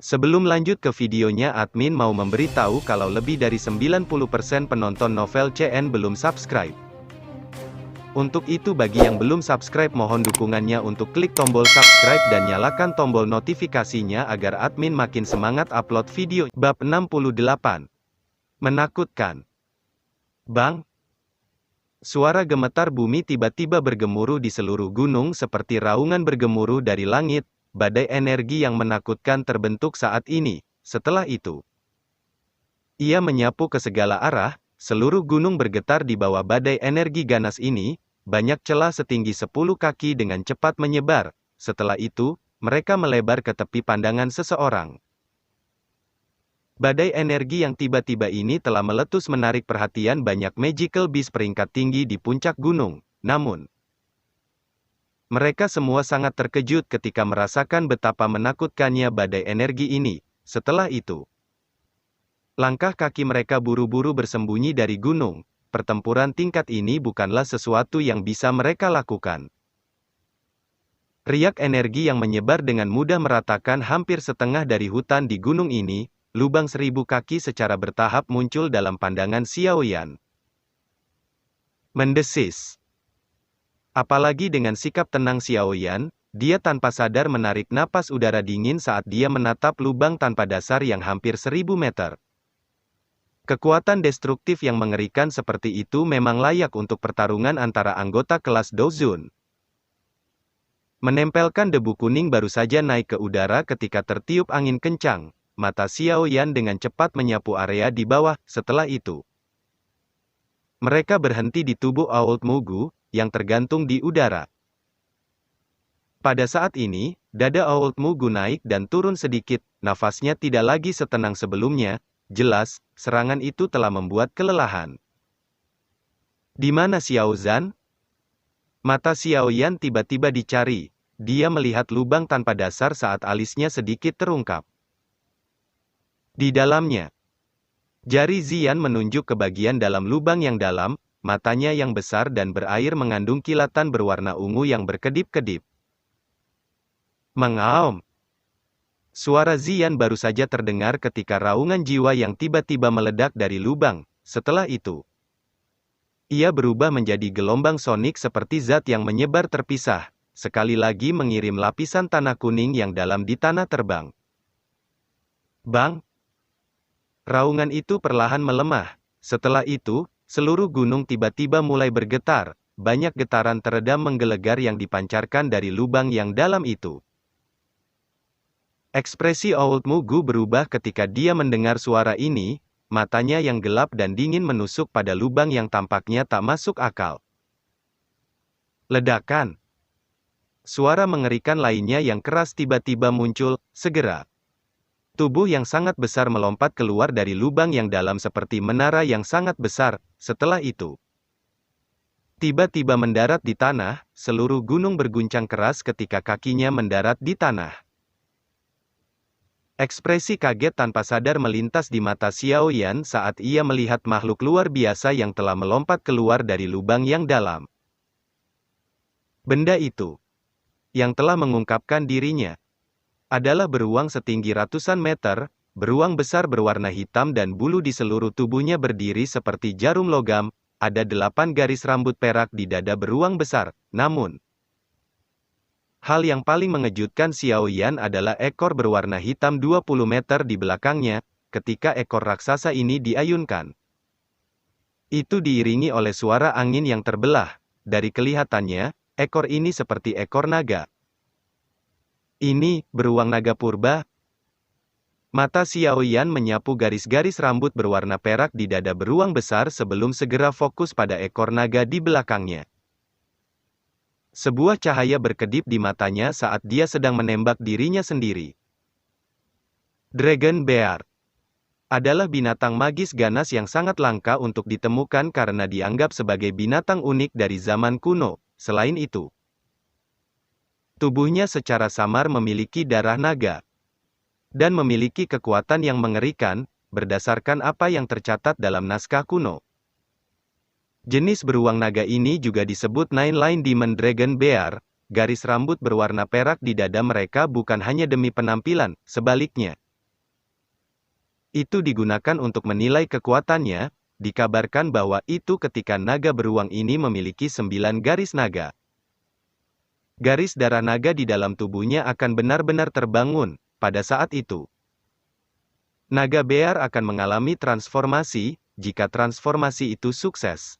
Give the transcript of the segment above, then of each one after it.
Sebelum lanjut ke videonya, admin mau memberitahu kalau lebih dari 90% penonton novel CN belum subscribe. Untuk itu bagi yang belum subscribe mohon dukungannya untuk klik tombol subscribe dan nyalakan tombol notifikasinya agar admin makin semangat upload video. Bab 68. Menakutkan. Bang! Suara gemetar bumi tiba-tiba bergemuruh di seluruh gunung seperti raungan bergemuruh dari langit. Badai energi yang menakutkan terbentuk saat ini. Setelah itu, ia menyapu ke segala arah, seluruh gunung bergetar di bawah badai energi ganas ini, banyak celah setinggi 10 kaki dengan cepat menyebar. Setelah itu, mereka melebar ke tepi pandangan seseorang. Badai energi yang tiba-tiba ini telah meletus menarik perhatian banyak magical beast peringkat tinggi di puncak gunung. Namun, mereka semua sangat terkejut ketika merasakan betapa menakutkannya badai energi ini. Setelah itu, langkah kaki mereka buru-buru bersembunyi dari gunung. Pertempuran tingkat ini bukanlah sesuatu yang bisa mereka lakukan. Riak energi yang menyebar dengan mudah meratakan hampir setengah dari hutan di gunung ini. Lubang 1000 kaki secara bertahap muncul dalam pandangan Xiaoyan. Mendesis. Apalagi dengan sikap tenang Xiaoyan, dia tanpa sadar menarik napas udara dingin saat dia menatap lubang tanpa dasar yang hampir 1000 meter. Kekuatan destruktif yang mengerikan seperti itu memang layak untuk pertarungan antara anggota kelas Dozun. Menempelkan debu kuning baru saja naik ke udara ketika tertiup angin kencang. Mata Xiaoyan dengan cepat menyapu area di bawah. Setelah itu, mereka berhenti di tubuh Old Mugu yang tergantung di udara. Pada saat ini, dada Old Mugu naik dan turun sedikit, nafasnya tidak lagi setenang sebelumnya. Jelas, serangan itu telah membuat kelelahan. Di mana Xiao Zhan? Mata Xiaoyan tiba-tiba dicari. Dia melihat lubang tanpa dasar saat alisnya sedikit terungkap. Di dalamnya, jari Zian menunjuk ke bagian dalam lubang yang dalam, matanya yang besar dan berair mengandung kilatan berwarna ungu yang berkedip-kedip. Mengaum. Suara Zian baru saja terdengar ketika raungan jiwa yang tiba-tiba meledak dari lubang. Setelah itu, ia berubah menjadi gelombang sonik seperti zat yang menyebar terpisah, sekali lagi mengirim lapisan tanah kuning yang dalam di tanah terbang. Bang! Raungan itu perlahan melemah. Setelah itu, seluruh gunung tiba-tiba mulai bergetar. Banyak getaran teredam menggelegar yang dipancarkan dari lubang yang dalam itu. Ekspresi Old Mugu berubah ketika dia mendengar suara ini. Matanya yang gelap dan dingin menusuk pada lubang yang tampaknya tak masuk akal. Ledakan. Suara mengerikan lainnya yang keras tiba-tiba muncul. Segera, tubuh yang sangat besar melompat keluar dari lubang yang dalam seperti menara yang sangat besar. Setelah itu, tiba-tiba mendarat di tanah. Seluruh gunung berguncang keras ketika kakinya mendarat di tanah. Ekspresi kaget tanpa sadar melintas di mata Xiaoyan saat ia melihat makhluk luar biasa yang telah melompat keluar dari lubang yang dalam. Benda itu, yang telah mengungkapkan dirinya, adalah beruang setinggi ratusan meter. Beruang besar berwarna hitam dan bulu di seluruh tubuhnya berdiri seperti jarum logam. Ada 8 garis rambut perak di dada beruang besar. Namun, hal yang paling mengejutkan Xiaoyan adalah ekor berwarna hitam 20 meter di belakangnya. Ketika ekor raksasa ini diayunkan, itu diiringi oleh suara angin yang terbelah. Dari kelihatannya, ekor ini seperti ekor naga. Ini, beruang naga purba? Mata Xiaoyan menyapu garis-garis rambut berwarna perak di dada beruang besar sebelum segera fokus pada ekor naga di belakangnya. Sebuah cahaya berkedip di matanya saat dia sedang menembak dirinya sendiri. Dragon Bear adalah binatang magis ganas yang sangat langka untuk ditemukan karena dianggap sebagai binatang unik dari zaman kuno. Selain itu, tubuhnya secara samar memiliki darah naga, dan memiliki kekuatan yang mengerikan, berdasarkan apa yang tercatat dalam naskah kuno. Jenis beruang naga ini juga disebut Nine Line Demon Dragon Bear. Garis rambut berwarna perak di dada mereka bukan hanya demi penampilan, sebaliknya, Itu digunakan untuk menilai kekuatannya. Dikabarkan bahwa itu ketika naga beruang ini memiliki 9 garis naga. Garis darah naga di dalam tubuhnya akan benar-benar terbangun pada saat itu. Naga bear akan mengalami transformasi. Jika transformasi itu sukses,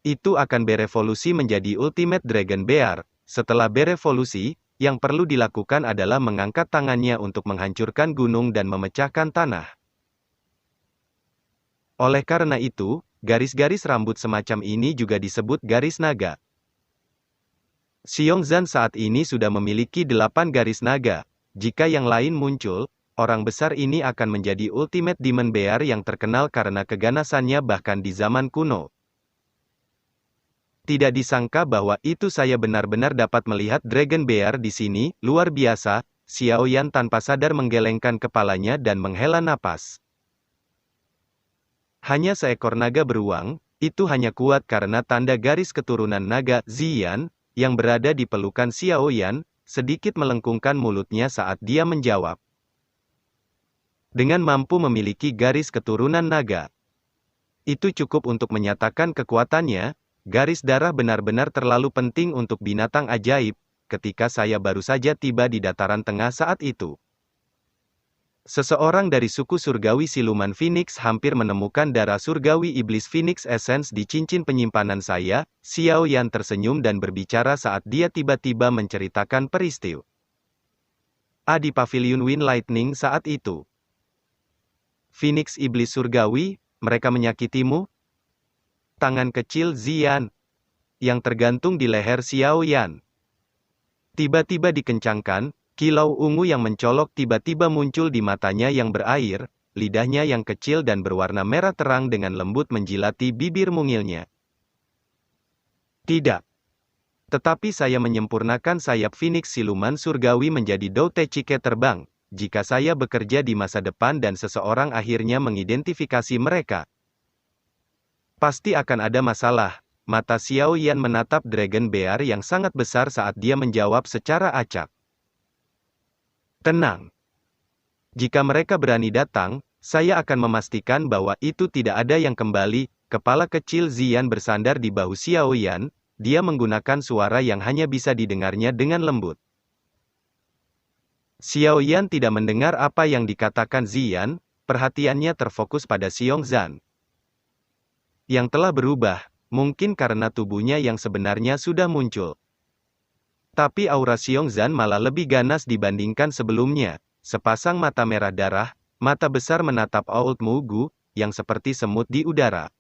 itu akan berevolusi menjadi Ultimate Dragon Bear. Setelah berevolusi, yang perlu dilakukan adalah mengangkat tangannya untuk menghancurkan gunung dan memecahkan tanah. Oleh karena itu, garis-garis rambut semacam ini juga disebut garis naga. Xiongzan saat ini sudah memiliki 8 garis naga. Jika yang lain muncul, orang besar ini akan menjadi Ultimate Demon Bear yang terkenal karena keganasannya bahkan di zaman kuno. Tidak disangka bahwa itu saya benar-benar dapat melihat Dragon Bear di sini, luar biasa. Xiaoyan tanpa sadar menggelengkan kepalanya dan menghela napas. Hanya seekor naga beruang, itu hanya kuat karena tanda garis keturunan naga, Ziyan, yang berada di pelukan Xiaoyan, sedikit melengkungkan mulutnya saat dia menjawab. Dengan mampu memiliki garis keturunan naga, itu cukup untuk menyatakan kekuatannya. Garis darah benar-benar terlalu penting untuk binatang ajaib. Ketika saya baru saja tiba di dataran tengah saat itu, seseorang dari suku surgawi siluman Phoenix hampir menemukan darah surgawi iblis Phoenix Essence di cincin penyimpanan saya. Xiaoyan tersenyum dan berbicara saat dia tiba-tiba menceritakan peristiwa di Pavilion Wind Lightning saat itu. Phoenix iblis surgawi, mereka menyakitimu? Tangan kecil Ziyan, yang tergantung di leher Xiaoyan, tiba-tiba dikencangkan. Kilau ungu yang mencolok tiba-tiba muncul di matanya yang berair, lidahnya yang kecil dan berwarna merah terang dengan lembut menjilati bibir mungilnya. Tidak. Tetapi saya menyempurnakan sayap Phoenix siluman surgawi menjadi Dou Techike terbang. Jika saya bekerja di masa depan dan seseorang akhirnya mengidentifikasi mereka, pasti akan ada masalah. Mata Xiaoyan menatap Dragon Bear yang sangat besar saat dia menjawab secara acak. Tenang. Jika mereka berani datang, saya akan memastikan bahwa itu tidak ada yang kembali. Kepala kecil Ziyan bersandar di bahu Xiaoyan. Dia menggunakan suara yang hanya bisa didengarnya dengan lembut. Xiaoyan tidak mendengar apa yang dikatakan Ziyan, perhatiannya terfokus pada Xiongzan, yang telah berubah, mungkin karena tubuhnya yang sebenarnya sudah muncul. Tapi aura Xiongzan malah lebih ganas dibandingkan sebelumnya. Sepasang mata merah darah, mata besar menatap Old Mugu, yang seperti semut di udara.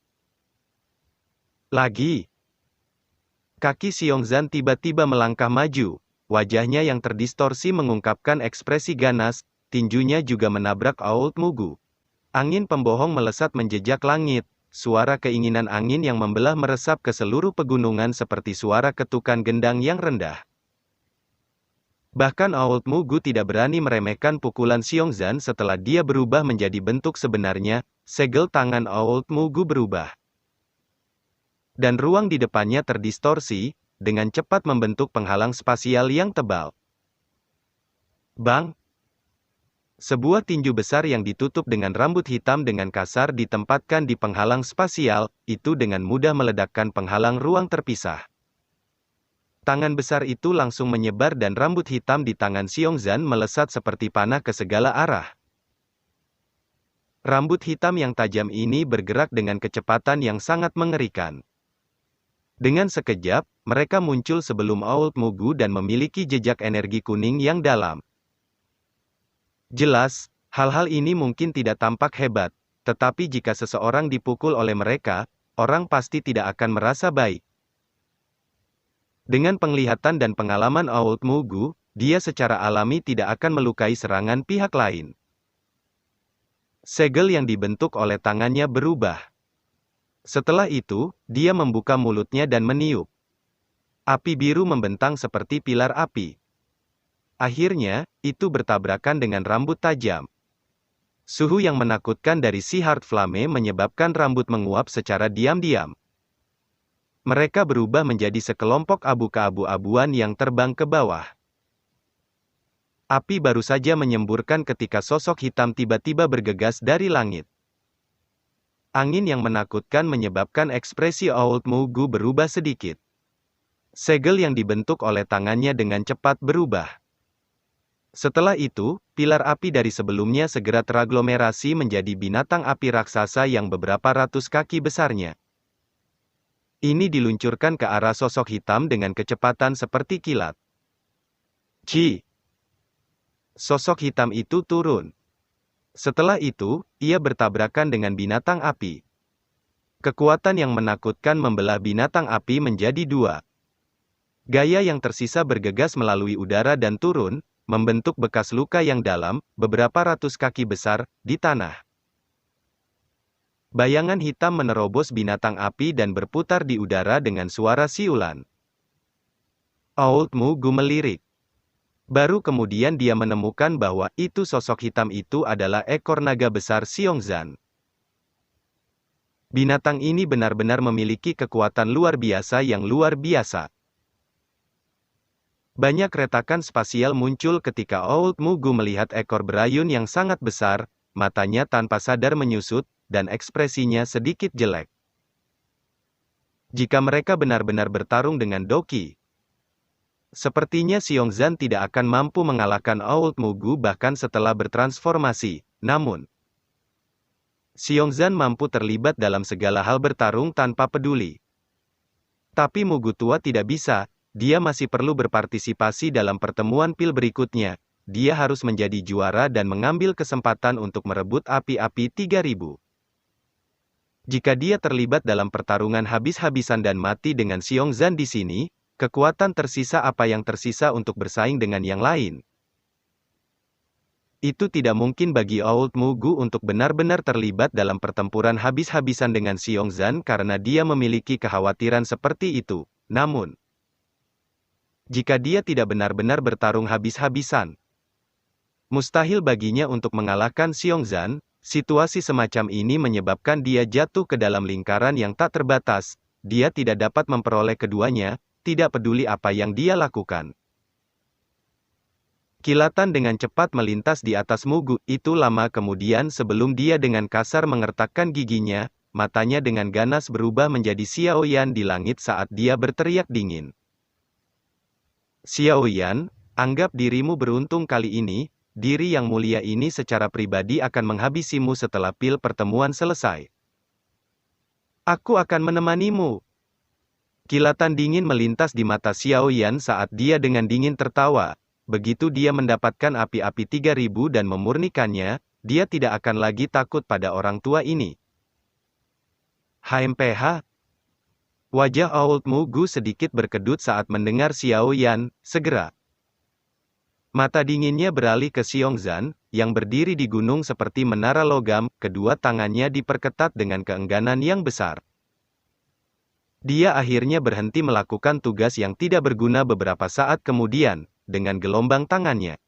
Lagi. Kaki Xiongzan tiba-tiba melangkah maju. Wajahnya yang terdistorsi mengungkapkan ekspresi ganas, tinjunya juga menabrak Old Mugu. Angin pembohong melesat menjejak langit. Suara keinginan angin yang membelah meresap ke seluruh pegunungan seperti suara ketukan gendang yang rendah. Bahkan Old Mugu tidak berani meremehkan pukulan Xiongzan setelah dia berubah menjadi bentuk sebenarnya. Segel tangan Old Mugu berubah. Dan ruang di depannya terdistorsi, dengan cepat membentuk penghalang spasial yang tebal. Bang! Sebuah tinju besar yang ditutup dengan rambut hitam dengan kasar ditempatkan di penghalang spasial, itu dengan mudah meledakkan penghalang ruang terpisah. Tangan besar itu langsung menyebar dan rambut hitam di tangan Xiongzan melesat seperti panah ke segala arah. Rambut hitam yang tajam ini bergerak dengan kecepatan yang sangat mengerikan. Dengan sekejap, mereka muncul sebelum Old Mugu dan memiliki jejak energi kuning yang dalam. Jelas, hal-hal ini mungkin tidak tampak hebat, tetapi jika seseorang dipukul oleh mereka, orang pasti tidak akan merasa baik. Dengan penglihatan dan pengalaman Old Mugu, dia secara alami tidak akan melukai serangan pihak lain. Segel yang dibentuk oleh tangannya berubah. Setelah itu, dia membuka mulutnya dan meniup. Api biru membentang seperti pilar api. Akhirnya, itu bertabrakan dengan rambut tajam. Suhu yang menakutkan dari si Heart Flame menyebabkan rambut menguap secara diam-diam. Mereka berubah menjadi sekelompok abu keabu-abuan yang terbang ke bawah. Api baru saja menyemburkan ketika sosok hitam tiba-tiba bergegas dari langit. Angin yang menakutkan menyebabkan ekspresi Old Mugu berubah sedikit. Segel yang dibentuk oleh tangannya dengan cepat berubah. Setelah itu, pilar api dari sebelumnya segera teraglomerasi menjadi binatang api raksasa yang beberapa ratus kaki besarnya. Ini diluncurkan ke arah sosok hitam dengan kecepatan seperti kilat. Ci! Sosok hitam itu turun. Setelah itu, ia bertabrakan dengan binatang api. Kekuatan yang menakutkan membelah binatang api menjadi dua. Gaya yang tersisa bergegas melalui udara dan turun, membentuk bekas luka yang dalam, beberapa ratus kaki besar, di tanah. Bayangan hitam menerobos binatang api dan berputar di udara dengan suara siulan. Old Mugu melirik. Baru kemudian dia menemukan bahwa itu sosok hitam itu adalah ekor naga besar Xiongzan. Binatang ini benar-benar memiliki kekuatan luar biasa yang luar biasa. Banyak retakan spasial muncul ketika Old Mugu melihat ekor berayun yang sangat besar, matanya tanpa sadar menyusut, dan ekspresinya sedikit jelek. Jika mereka benar-benar bertarung dengan Doki, sepertinya Xiongzan tidak akan mampu mengalahkan Old Mugu bahkan setelah bertransformasi. Namun, Xiongzan mampu terlibat dalam segala hal bertarung tanpa peduli. Tapi Mugu tua tidak bisa. Dia masih perlu berpartisipasi dalam pertemuan pil berikutnya. Dia harus menjadi juara dan mengambil kesempatan untuk merebut api-api 3000. Jika dia terlibat dalam pertarungan habis-habisan dan mati dengan Xiongzan di sini, kekuatan tersisa apa yang tersisa untuk bersaing dengan yang lain? Itu tidak mungkin bagi Old Mugu untuk benar-benar terlibat dalam pertempuran habis-habisan dengan Xiongzan karena dia memiliki kekhawatiran seperti itu. Namun, jika dia tidak benar-benar bertarung habis-habisan, mustahil baginya untuk mengalahkan Xiongzan. Situasi semacam ini menyebabkan dia jatuh ke dalam lingkaran yang tak terbatas. Dia tidak dapat memperoleh keduanya, tidak peduli apa yang dia lakukan. Kilatan dengan cepat melintas di atas Mugu itu lama kemudian sebelum dia dengan kasar mengertakkan giginya, matanya dengan ganas berubah menjadi Xiaoyan di langit saat dia berteriak dingin. Xiaoyan, anggap dirimu beruntung kali ini, diri yang mulia ini secara pribadi akan menghabisimu setelah pil pertemuan selesai. Aku akan menemanimu. Kilatan dingin melintas di mata Xiaoyan saat dia dengan dingin tertawa. Begitu dia mendapatkan api-api 3000 dan memurnikannya, dia tidak akan lagi takut pada orang tua ini. HMPH. Wajah Old Mugu sedikit berkedut saat mendengar Xiaoyan, segera. Mata dinginnya beralih ke Xiongzan, yang berdiri di gunung seperti menara logam, kedua tangannya diperketat dengan keengganan yang besar. Dia akhirnya berhenti melakukan tugas yang tidak berguna beberapa saat kemudian, dengan gelombang tangannya.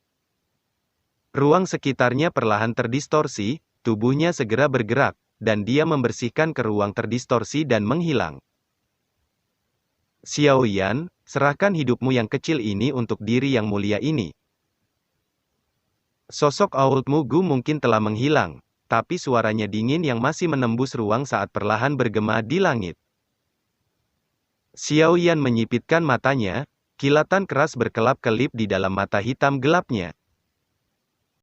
Ruang sekitarnya perlahan terdistorsi, tubuhnya segera bergerak, dan dia membersihkan ke ruang terdistorsi dan menghilang. Xiaoyan, serahkan hidupmu yang kecil ini untuk diri yang mulia ini. Sosok Old Mugu mungkin telah menghilang, tapi suaranya dingin yang masih menembus ruang saat perlahan bergema di langit. Xiaoyan menyipitkan matanya, kilatan keras berkelap-kelip di dalam mata hitam gelapnya.